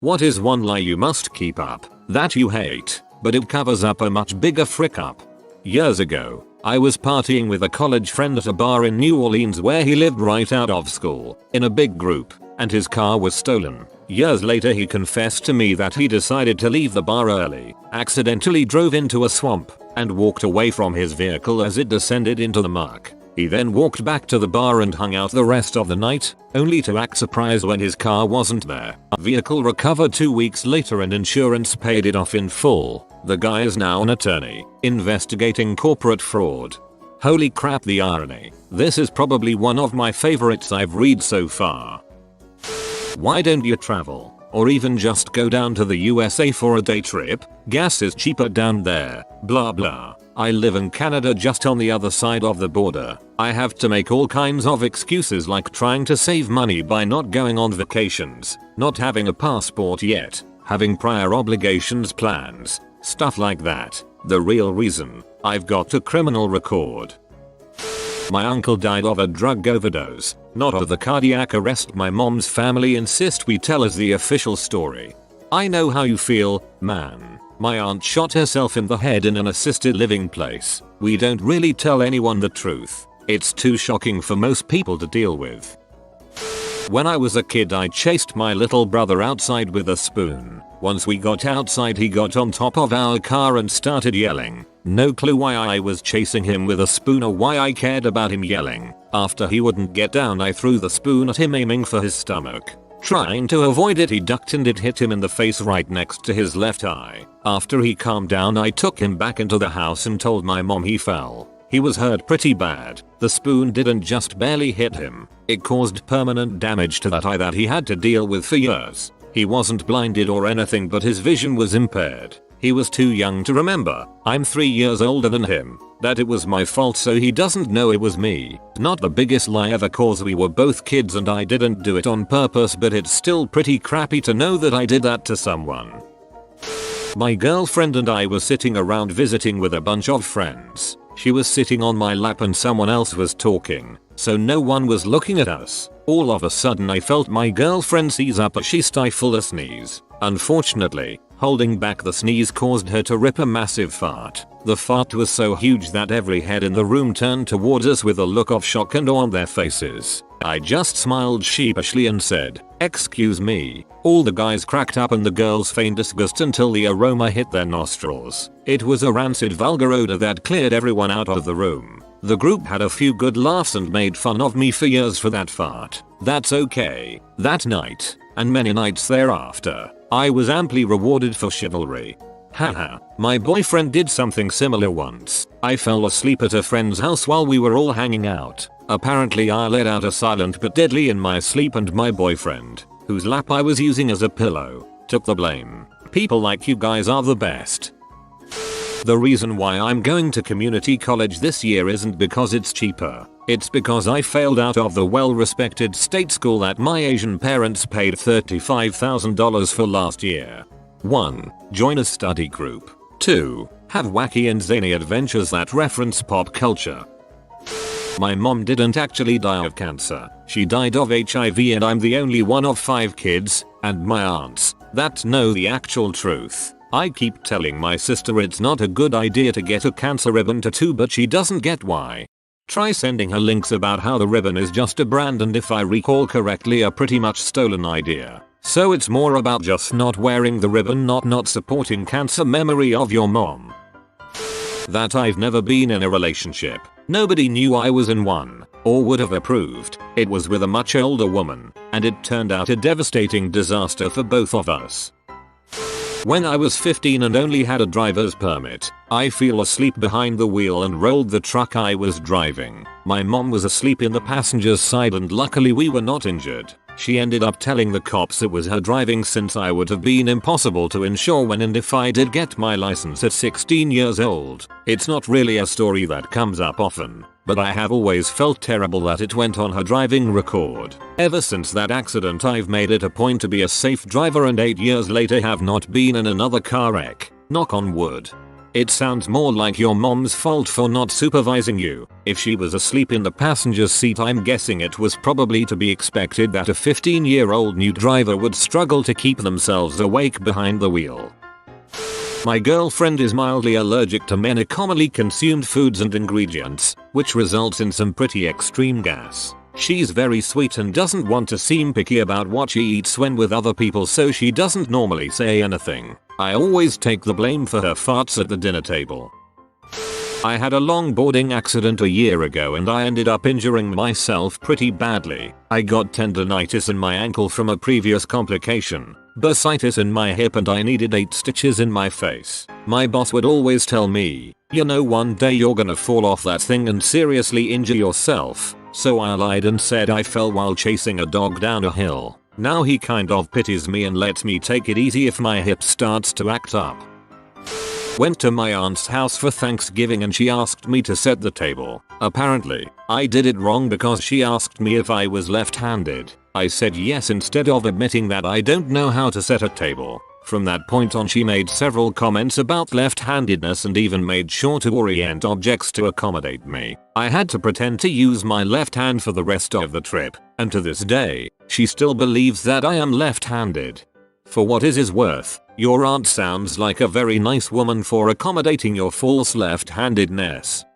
What is one lie you must keep up that you hate, but it covers up a much bigger frick up? Years ago, I was partying with a college friend at a bar in New Orleans where he lived right out of school, in a big group, and his car was stolen. Years later he confessed to me that he decided to leave the bar early, accidentally drove into a swamp, and walked away from his vehicle as it descended into the muck. He then walked back to the bar and hung out the rest of the night, only to act surprised when his car wasn't there. Vehicle recovered 2 weeks later and insurance paid it off in full. The guy is now an attorney, investigating corporate fraud. Holy crap, the irony. This is probably one of my favorites I've read so far. Why don't you travel? Or even just go down to the USA for a day trip? Gas is cheaper down there, blah blah. I live in Canada just on the other side of the border. I have to make all kinds of excuses like trying to save money by not going on vacations, not having a passport yet, having prior obligations plans, stuff like that. The real reason, I've got a criminal record. My uncle died of a drug overdose, not of the cardiac arrest my mom's family insist we tell as the official story. I know how you feel, man. My aunt shot herself in the head in an assisted living place. We don't really tell anyone the truth. It's too shocking for most people to deal with. When I was a kid I chased my little brother outside with a spoon. Once we got outside he got on top of our car and started yelling. No clue why I was chasing him with a spoon or why I cared about him yelling. After he wouldn't get down I threw the spoon at him aiming for his stomach. Trying to avoid it he ducked and it hit him in the face right next to his left eye. After he calmed down I took him back into the house and told my mom he fell. He was hurt pretty bad. The spoon didn't just barely hit him. It caused permanent damage to that eye that he had to deal with for years. He wasn't blinded or anything but his vision was impaired. He was too young to remember. I'm 3 years older than him. That it was my fault so he doesn't know it was me. Not the biggest lie ever cause we were both kids and I didn't do it on purpose but it's still pretty crappy to know that I did that to someone. My girlfriend and I were sitting around visiting with a bunch of friends. She was sitting on my lap and someone else was talking, so no one was looking at us. All of a sudden I felt my girlfriend seize up as she stifled a sneeze. Unfortunately, holding back the sneeze caused her to rip a massive fart. The fart was so huge that every head in the room turned towards us with a look of shock and awe on their faces. I just smiled sheepishly and said, "Excuse me." All the guys cracked up and the girls feigned disgust until the aroma hit their nostrils. It was a rancid vulgar odor that cleared everyone out of the room. The group had a few good laughs and made fun of me for years for that fart. That's okay. That night, and many nights thereafter, I was amply rewarded for chivalry. Haha, my boyfriend did something similar once. I fell asleep at a friend's house while we were all hanging out. Apparently I let out a silent but deadly in my sleep and my boyfriend, whose lap I was using as a pillow, took the blame. People like you guys are the best. The reason why I'm going to community college this year isn't because it's cheaper. It's because I failed out of the well-respected state school that my Asian parents paid $35,000 for last year. 1. Join a study group. 2. Have wacky and zany adventures that reference pop culture. My mom didn't actually die of cancer. She died of HIV and I'm the only one of 5 kids, and my aunts, that know the actual truth. I keep telling my sister it's not a good idea to get a cancer ribbon tattoo but she doesn't get why. Try sending her links about how the ribbon is just a brand and if I recall correctly a pretty much stolen idea. So it's more about just not wearing the ribbon not supporting cancer memory of your mom. That I've never been in a relationship. Nobody knew I was in one, or would have approved. It was with a much older woman, and it turned out a devastating disaster for both of us. When I was 15 and only had a driver's permit, I fell asleep behind the wheel and rolled the truck I was driving. My mom was asleep in the passenger's side and luckily we were not injured. She ended up telling the cops it was her driving since I would have been impossible to insure when and if I did get my license at 16 years old. It's not really a story that comes up often, but I have always felt terrible that it went on her driving record. Ever since that accident I've made it a point to be a safe driver and 8 years later have not been in another car wreck. Knock on wood. It sounds more like your mom's fault for not supervising you. If she was asleep in the passenger seat, I'm guessing it was probably to be expected that a 15-year-old new driver would struggle to keep themselves awake behind the wheel. My girlfriend is mildly allergic to many commonly consumed foods and ingredients, which results in some pretty extreme gas. She's very sweet and doesn't want to seem picky about what she eats when with other people, so she doesn't normally say anything. I always take the blame for her farts at the dinner table. I had a longboarding accident a year ago and I ended up injuring myself pretty badly. I got tendonitis in my ankle from a previous complication, bursitis in my hip, and I needed 8 stitches in my face. My boss would always tell me, you know, one day you're gonna fall off that thing and seriously injure yourself. So I lied and said I fell while chasing a dog down a hill. Now he kind of pities me and lets me take it easy if my hip starts to act up. Went to my aunt's house for Thanksgiving and she asked me to set the table. Apparently, I did it wrong because she asked me if I was left-handed. I said yes instead of admitting that I don't know how to set a table. From that point on, she made several comments about left-handedness and even made sure to orient objects to accommodate me. I had to pretend to use my left hand for the rest of the trip, and to this day, she still believes that I am left-handed. For what is worth, your aunt sounds like a very nice woman for accommodating your false left-handedness.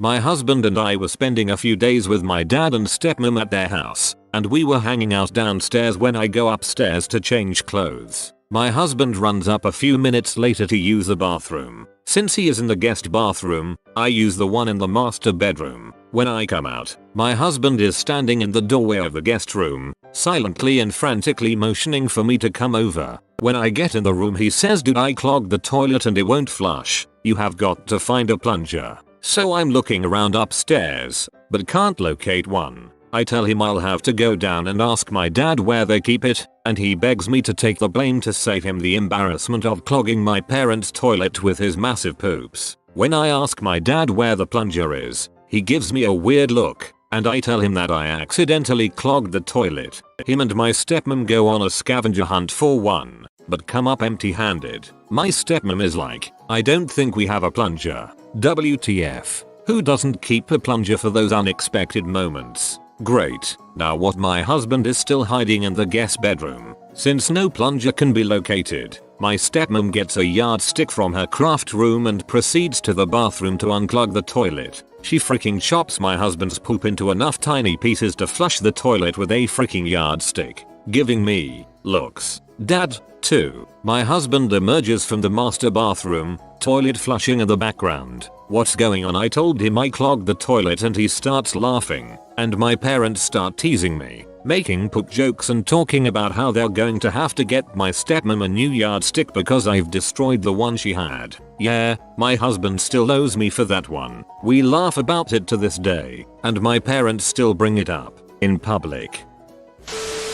My husband and I were spending a few days with my dad and stepmom at their house, and we were hanging out downstairs when I go upstairs to change clothes. My husband runs up a few minutes later to use the bathroom. Since he is in the guest bathroom, I use the one in the master bedroom. When I come out, my husband is standing in the doorway of the guest room, silently and frantically motioning for me to come over. When I get in the room, he says, "Dude, I clogged the toilet and it won't flush. You have got to find a plunger." So I'm looking around upstairs, but can't locate one. I tell him I'll have to go down and ask my dad where they keep it, and he begs me to take the blame to save him the embarrassment of clogging my parents' toilet with his massive poops. When I ask my dad where the plunger is, he gives me a weird look, and I tell him that I accidentally clogged the toilet. Him and my stepmom go on a scavenger hunt for one, but come up empty-handed. My stepmom is like, "I don't think we have a plunger." WTF? Who doesn't keep a plunger for those unexpected moments? Great. Now what, my husband is still hiding in the guest bedroom. Since no plunger can be located, my stepmom gets a yardstick from her craft room and proceeds to the bathroom to unclog the toilet. She freaking chops my husband's poop into enough tiny pieces to flush the toilet with a freaking yardstick, giving me looks. Dad, too. My husband emerges from the master bathroom, toilet flushing in the background. "What's going on?" I told him I clogged the toilet, and he starts laughing, and my parents start teasing me, making poop jokes and talking about how they're going to have to get my stepmom a new yardstick because I've destroyed the one she had. Yeah, my husband still owes me for that one. We laugh about it to this day, and my parents still bring it up in public.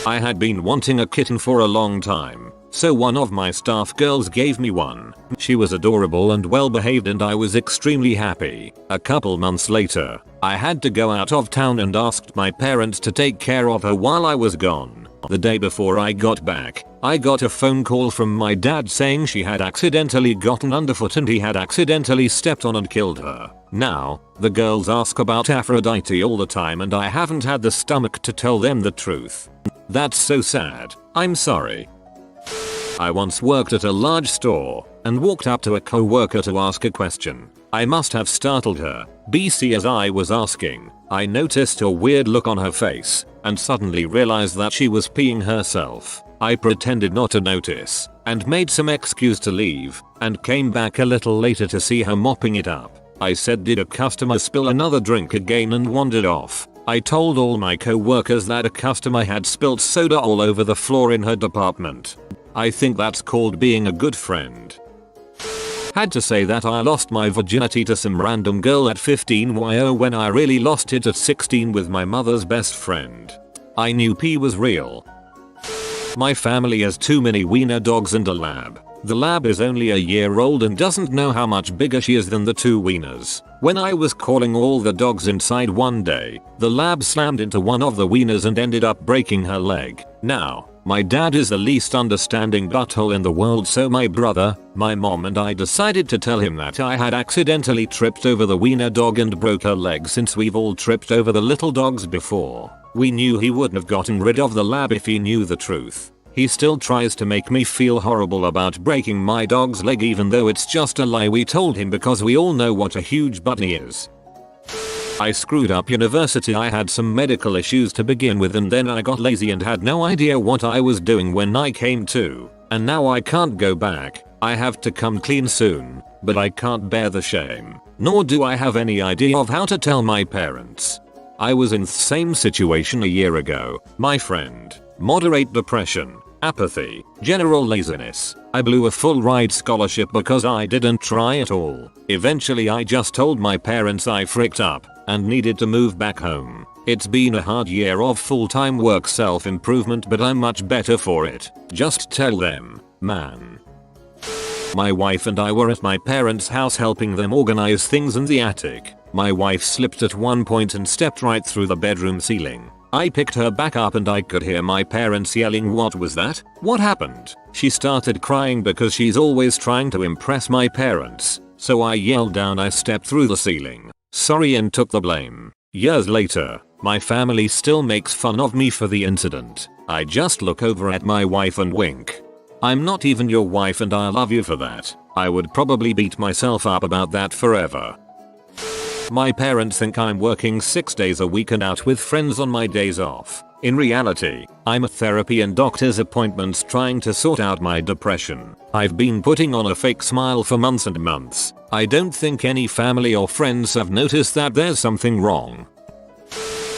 I had been wanting a kitten for a long time, so one of my staff girls gave me one. She was adorable and well behaved, and I was extremely happy. A couple months later, I had to go out of town and asked my parents to take care of her while I was gone. The day before I got back, I got a phone call from my dad saying she had accidentally gotten underfoot and he had accidentally stepped on and killed her. Now, the girls ask about Aphrodite all the time and I haven't had the stomach to tell them the truth. That's so sad. I'm sorry. I once worked at a large store and walked up to a co-worker to ask a question. I must have startled her. BC, as I was asking, I noticed a weird look on her face and suddenly realized that she was peeing herself. I pretended not to notice and made some excuse to leave and came back a little later to see her mopping it up. I said, "Did a customer spill another drink again?" and wandered off. I told all my co-workers that a customer had spilled soda all over the floor in her department. I think that's called being a good friend. Had to say that I lost my virginity to some random girl at 15 when I really lost it at 16 with my mother's best friend. I knew pee was real. My family has too many wiener dogs and a lab. The lab is only a year old and doesn't know how much bigger she is than the two wieners. When I was calling all the dogs inside one day, the lab slammed into one of the wieners and ended up breaking her leg. Now, My dad is the least understanding butthole in the world, so my brother, my mom and I decided to tell him that I had accidentally tripped over the wiener dog and broke her leg, since we've all tripped over the little dogs before. We knew he wouldn't have gotten rid of the lab if he knew the truth. He still tries to make me feel horrible about breaking my dog's leg, even though it's just a lie we told him, because we all know what a huge butt he is. I screwed up university. I had some medical issues to begin with, and then I got lazy and had no idea what I was doing when I came to. And now I can't go back. I have to come clean soon, but I can't bear the shame. Nor do I have any idea of how to tell my parents. I was in the same situation a year ago. My friend. Moderate depression. Apathy. General laziness. I blew a full ride scholarship because I didn't try at all. Eventually I just told my parents I fricked up and needed to move back home. It's been a hard year of full-time work self-improvement, but I'm much better for it. Just tell them, man. My wife and I were at my parents' house helping them organize things in the attic. My wife slipped at one point and stepped right through the bedroom ceiling. I picked her back up and I could hear my parents yelling, "What was that? What happened?" She started crying because she's always trying to impress my parents. So I yelled down, I stepped through the ceiling. Sorry, and took the blame. Years later, my family still makes fun of me for the incident. I just look over at my wife and wink. I'm not even your wife and I love you for that. I would probably beat myself up about that forever. My parents think I'm working 6 days a week and out with friends on my days off. In reality, I'm at therapy and doctor's appointments trying to sort out my depression. I've been putting on a fake smile for months and months. I don't think any family or friends have noticed that there's something wrong.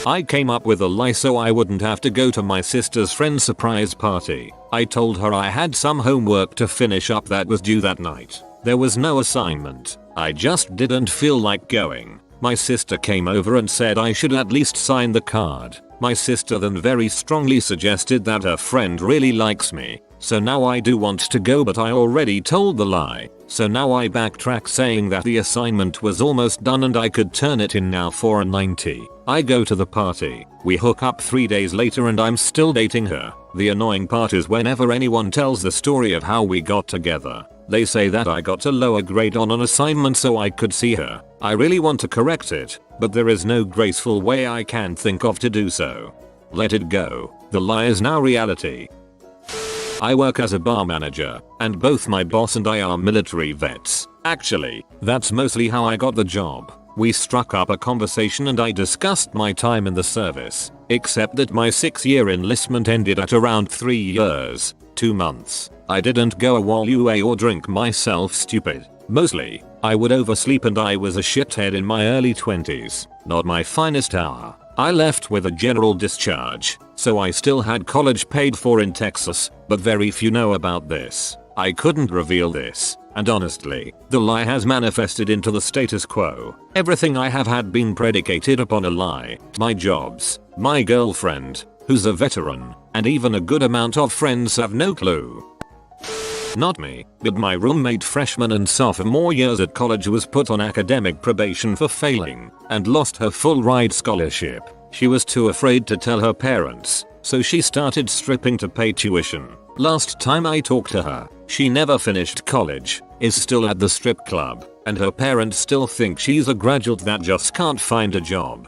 I came up with a lie so I wouldn't have to go to my sister's friend's surprise party. I told her I had some homework to finish up that was due that night. There was no assignment. I just didn't feel like going. My sister came over and said I should at least sign the card. My sister then very strongly suggested that her friend really likes me. So now I do want to go, but I already told the lie. So now I backtrack saying that the assignment was almost done and I could turn it in now for a 90. I go to the party. We hook up 3 days later and I'm still dating her. The annoying part is whenever anyone tells the story of how we got together, they say that I got a lower grade on an assignment so I could see her. I really want to correct it, but there is no graceful way I can think of to do so. Let it go. The lie is now reality. I work as a bar manager, and both my boss and I are military vets. Actually, that's mostly how I got the job. We struck up a conversation and I discussed my time in the service, except that my 6-year enlistment ended at around 3 years, 2 months. I didn't go AWOL or drink myself stupid. Mostly, I would oversleep and I was a shithead in my early 20s, not my finest hour. I left with a general discharge, so I still had college paid for in Texas, but very few know about this. I couldn't reveal this, and honestly, the lie has manifested into the status quo. Everything I have had been predicated upon a lie. My jobs, my girlfriend, who's a veteran, and even a good amount of friends have no clue. Not me, but my roommate freshman and sophomore years at college was put on academic probation for failing and lost her full ride scholarship. She was too afraid to tell her parents, so she started stripping to pay tuition. Last time I talked to her, she never finished college, is still at the strip club, and her parents still think she's a graduate that just can't find a job.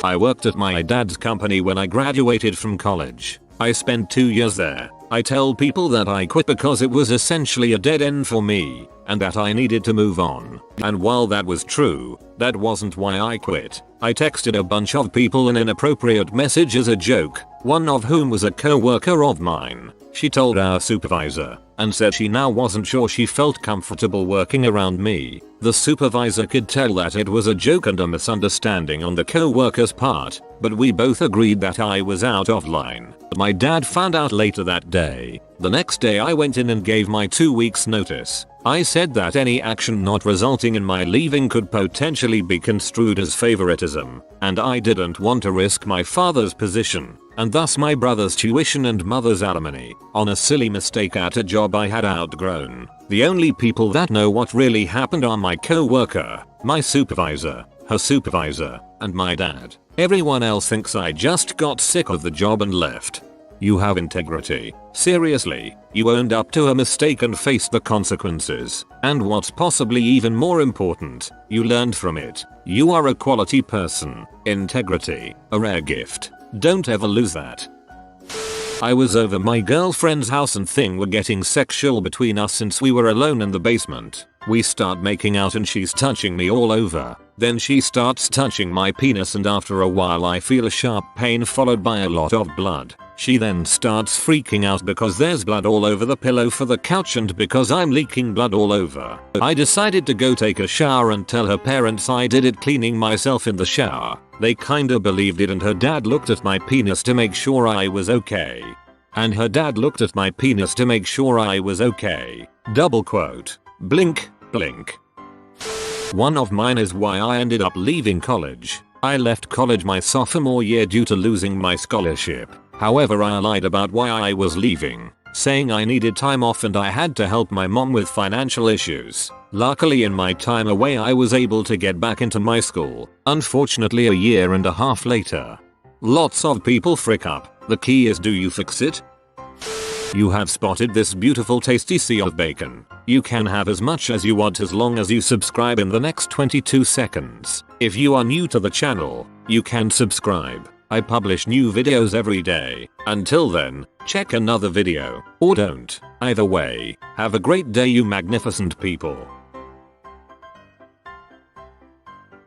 I worked at my dad's company when I graduated from college. I spent 2 years there. I tell people that I quit because it was essentially a dead end for me, and that I needed to move on. And while that was true, that wasn't why I quit. I texted a bunch of people an inappropriate message as a joke, one of whom was a co-worker of mine. She told our supervisor, and said she now wasn't sure she felt comfortable working around me. The supervisor could tell that it was a joke and a misunderstanding on the co-worker's part, but we both agreed that I was out of line. My dad found out later that day. The next day I went in and gave my 2 weeks notice. I said that any action not resulting in my leaving could potentially be construed as favoritism, and I didn't want to risk my father's position, and thus my brother's tuition and mother's alimony, on a silly mistake at a job I had outgrown. The only people that know what really happened are my co-worker, my supervisor, her supervisor, and my dad. Everyone else thinks I just got sick of the job and left. You have integrity. Seriously, you owned up to a mistake and faced the consequences. And what's possibly even more important, you learned from it. You are a quality person. Integrity, a rare gift. Don't ever lose that. I was over my girlfriend's house and things were getting sexual between us since we were alone in the basement. We start making out and she's touching me all over. Then she starts touching my penis and after a while I feel a sharp pain followed by a lot of blood. She then starts freaking out because there's blood all over the pillow for the couch and because I'm leaking blood all over. I decided to go take a shower and tell her parents I did it cleaning myself in the shower. They kinda believed it and her dad looked at my penis to make sure I was okay. And her dad looked at my penis to make sure I was okay. Double quote. Blink, blink. One of mine is why I ended up leaving college. I left college my sophomore year due to losing my scholarship. However, I lied about why I was leaving, saying I needed time off and I had to help my mom with financial issues. Luckily in my time away I was able to get back into my school, unfortunately a year and a half later. Lots of people frick up. The key is, do you fix it? You have spotted this beautiful tasty sea of bacon. You can have as much as you want as long as you subscribe in the next 22 seconds. If you are new to the channel, you can subscribe. I publish new videos every day. Until then, check another video, or don't. Either way, have a great day you magnificent people.